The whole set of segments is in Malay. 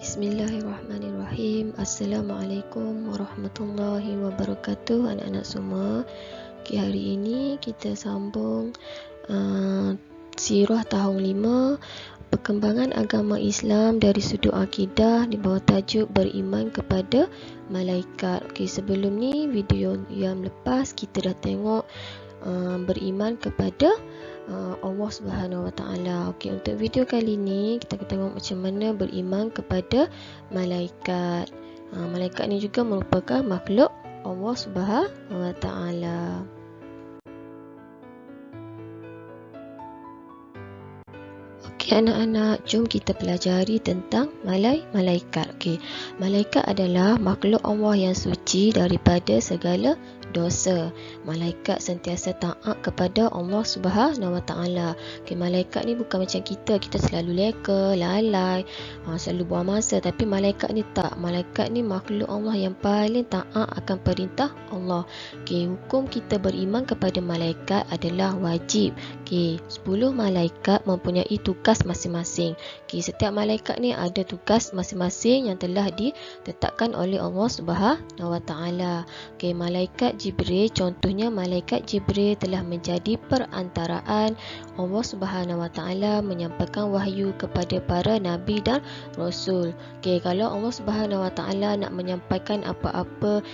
Bismillahirrahmanirrahim. Assalamualaikum warahmatullahi wabarakatuh, anak-anak semua. Hari ini kita sambung Sirah tahun 5, perkembangan agama Islam dari sudut akidah di bawah tajuk beriman kepada malaikat. Sebelum ni video yang lepas kita dah tengok beriman kepada Allah Subhanahu Wa Taala. Untuk video kali ni kita akan tengok macam mana beriman kepada malaikat. Malaikat ni juga merupakan makhluk Allah Subhanahu Wa Taala. Anak-anak, jom kita pelajari tentang malaikat. Malaikat adalah makhluk Allah yang suci daripada segala dosa. Malaikat sentiasa taat kepada Allah Subhanahu Wa Taala. Malaikat ni bukan macam kita selalu leka, lalai, selalu buang masa. Tapi malaikat ni tak. Malaikat ni makhluk Allah yang paling taat akan perintah Allah. Hukum kita beriman kepada malaikat adalah wajib. 10 malaikat mempunyai tugas masing-masing. Setiap malaikat ni ada tugas masing-masing yang telah ditetapkan oleh Allah Subhanahu Wa Taala. Malaikat Jibril, contohnya malaikat Jibril telah menjadi perantaraan Allah Subhanahu Wa Taala menyampaikan wahyu kepada para nabi dan rasul. Kalau Allah Subhanahu Wa Taala nak menyampaikan apa-apa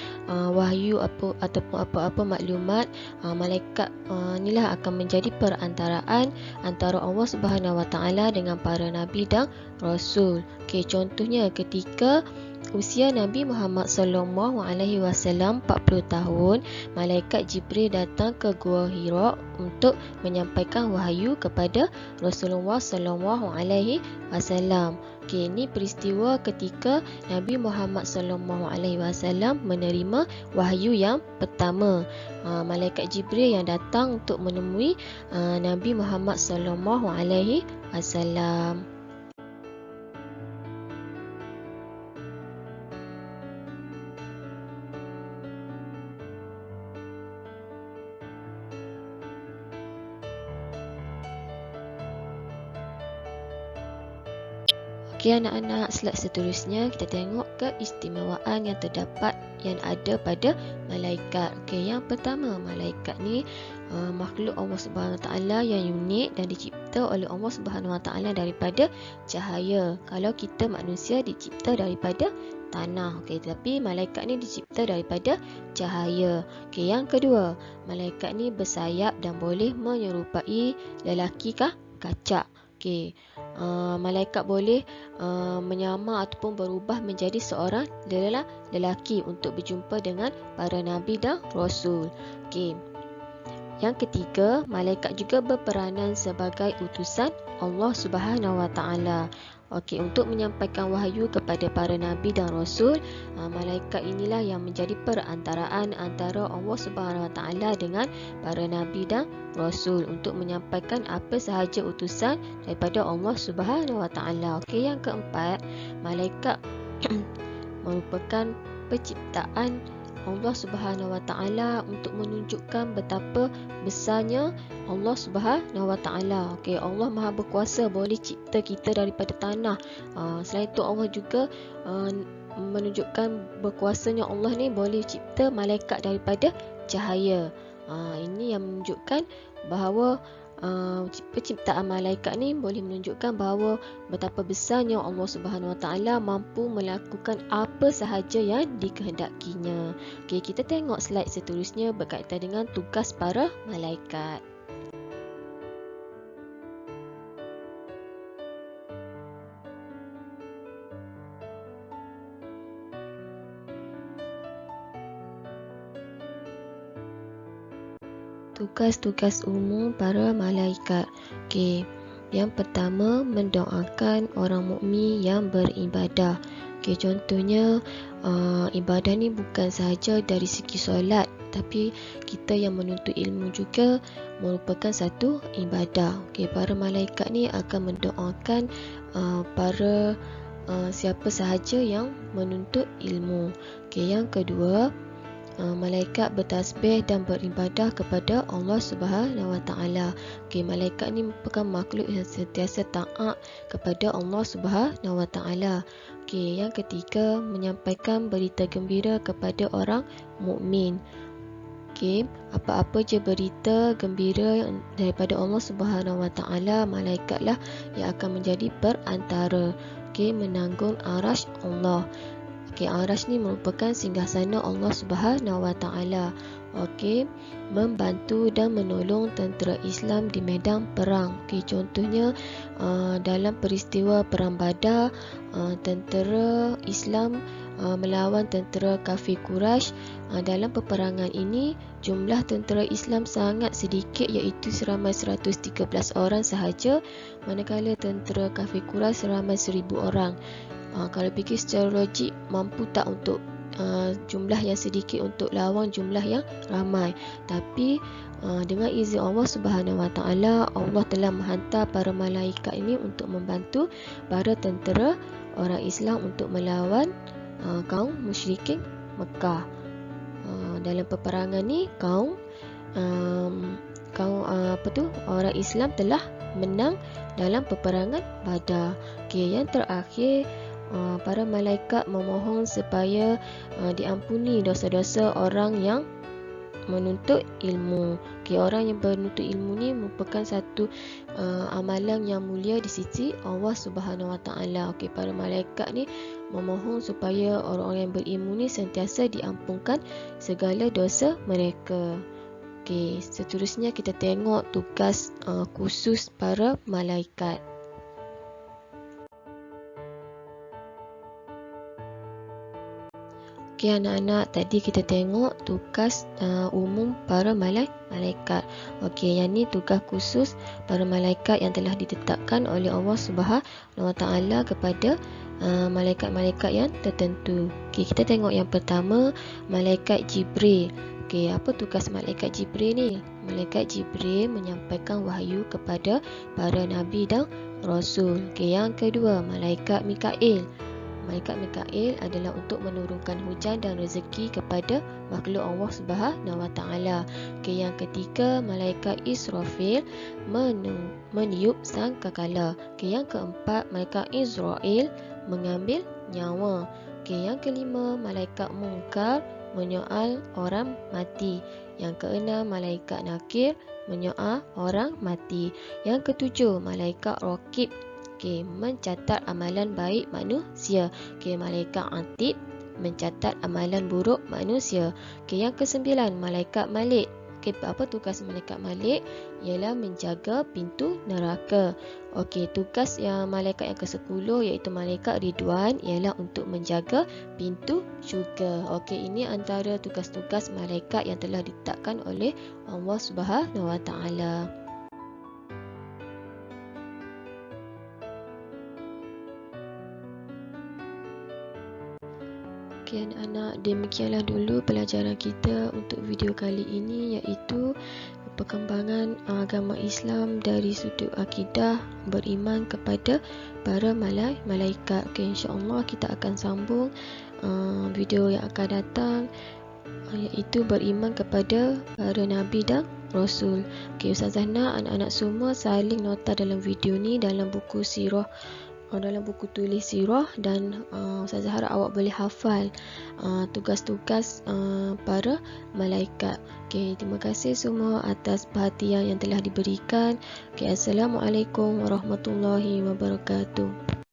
wahyu ataupun apa-apa maklumat, malaikat inilah akan menjadi perantaraan antara Allah Subhanahu Wa Taala dengan para nabi dan rasul. Contohnya ketika usia Nabi Muhammad SAW 40 tahun, malaikat Jibril datang ke Gua Hira untuk menyampaikan wahyu kepada Rasulullah SAW. Ini peristiwa ketika Nabi Muhammad SAW menerima wahyu yang pertama. Malaikat Jibril yang datang untuk menemui Nabi Muhammad SAW. Anak-anak, slide seterusnya kita tengok keistimewaan yang terdapat yang ada pada malaikat. Yang pertama, malaikat ni makhluk Allah Subhanahu Wa Taala yang unik dan dicipta oleh Allah Subhanahu Wa Taala daripada cahaya. Kalau kita manusia dicipta daripada tanah, tapi malaikat ni dicipta daripada cahaya. Yang kedua, malaikat ni bersayap dan boleh menyerupai lelaki kaca. Malaikat boleh menyamar ataupun berubah menjadi seorang lelaki untuk berjumpa dengan para nabi dan rasul. Yang ketiga, malaikat juga berperanan sebagai utusan Allah Subhanahu Wa Taala. Untuk menyampaikan wahyu kepada para nabi dan rasul, malaikat inilah yang menjadi perantaraan antara Allah Subhanahu Wa Taala dengan para nabi dan rasul untuk menyampaikan apa sahaja utusan daripada Allah Subhanahu Wa Taala. Yang keempat, malaikat merupakan penciptaan Allah Subhanahu Wa Taala untuk menunjukkan betapa besarnya Allah Subhanahu Wa Taala. Allah Maha Berkuasa, boleh cipta kita daripada tanah. Selain itu, Allah juga menunjukkan berkuasanya Allah ni boleh cipta malaikat daripada cahaya. Ini yang menunjukkan bahawa penciptaan malaikat ni boleh menunjukkan bahawa betapa besarnya Allah Subhanahu Wa Taala mampu melakukan apa sahaja yang dikehendakinya. Kita tengok slide seterusnya berkaitan dengan tugas para malaikat. Tugas-tugas umum para malaikat. Yang pertama, mendoakan orang mukmin yang beribadah. Contohnya ibadah ni bukan sahaja dari segi solat, tapi kita yang menuntut ilmu juga merupakan satu ibadah. Para malaikat ni akan mendoakan para siapa sahaja yang menuntut ilmu. Yang kedua, malaikat bertasbih dan beribadah kepada Allah Subhanahu Wa Taala. Okey, malaikat ni merupakan makhluk yang sentiasa taat kepada Allah Subhanahu Wa Taala. Okey, yang ketiga, menyampaikan berita gembira kepada orang mukmin. Okey, apa-apa je berita gembira daripada Allah Subhanahu Wa Taala, malaikatlah yang akan menjadi perantara. Okey, menanggung arasy Allah. Okey, arasy ni merupakan singgasana Allah Subhanahu Wa Taala. Okey, membantu dan menolong tentera Islam di medan perang. Okey, contohnya dalam peristiwa perang Badar, tentera Islam melawan tentera kafir Quraisy. Dalam peperangan ini, jumlah tentera Islam sangat sedikit, iaitu seramai 113 orang sahaja, manakala tentera kafir Quraisy seramai 1000 orang. Kalau fikir secara logik, mampu tak untuk jumlah yang sedikit untuk lawan jumlah yang ramai? Tapi dengan izin Allah Subhanahu Wa Taala, Allah telah menghantar para malaikat ini untuk membantu para tentera orang Islam untuk melawan kaum musyrikin Mekah. Dalam peperangan ni, orang Islam telah menang dalam peperangan Badar. Okey, yang terakhir, para malaikat memohon supaya diampuni dosa-dosa orang yang menuntut ilmu. Okey, orang yang menuntut ilmu ni merupakan satu amalan yang mulia di sisi Allah Subhanahu Wa Taala. Okey, para malaikat ni memohon supaya orang-orang yang berilmu ni sentiasa diampunkan segala dosa mereka. Okey, seterusnya kita tengok tugas khusus para malaikat. Okey anak-anak, tadi kita tengok tugas umum para malaikat. Okey, yang ni tugas khusus para malaikat yang telah ditetapkan oleh Allah Subhanahu Wa Taala kepada malaikat-malaikat yang tertentu. Okey, kita tengok yang pertama, malaikat Jibril. Okey, apa tugas malaikat Jibril ni? Malaikat Jibril menyampaikan wahyu kepada para nabi dan rasul. Okey, yang kedua, malaikat Mikail. Malaikat Mikail adalah untuk menurunkan hujan dan rezeki kepada makhluk Allah Subhanahu Wa Taala. Okey, yang ketiga, malaikat Israfil meniup sangkakala. Okey, yang keempat, malaikat Israel mengambil nyawa. Okey, yang kelima, malaikat Munkar menyoal orang mati. Yang keenam, malaikat Nakir menyoal orang mati. Yang ketujuh, malaikat Raqib. Okey, mencatat amalan baik manusia. Okey, malaikat Atid mencatat amalan buruk manusia. Okey, yang kesembilan, malaikat Malik. Okey, apa tugas malaikat Malik? Ialah menjaga pintu neraka. Okey, tugas yang malaikat yang ke-10 iaitu malaikat Ridwan ialah untuk menjaga pintu syurga. Okey, ini antara tugas-tugas malaikat yang telah ditetapkan oleh Allah Subhanahu Wa Taala. Okey anak-anak, demikianlah dulu pelajaran kita untuk video kali ini, iaitu perkembangan agama Islam dari sudut akidah beriman kepada para malaikat. Okey, insya-Allah kita akan sambung video yang akan datang, iaitu beriman kepada para nabi dan rasul. Okey, Ustazah nak anak-anak semua saling nota dalam video ni dalam buku sirah, dalam buku tulis sirah, dan Ustazah harap awak boleh hafal tugas-tugas para malaikat. Okey, terima kasih semua atas perhatian yang telah diberikan. Okey, Assalamualaikum warahmatullahi wabarakatuh.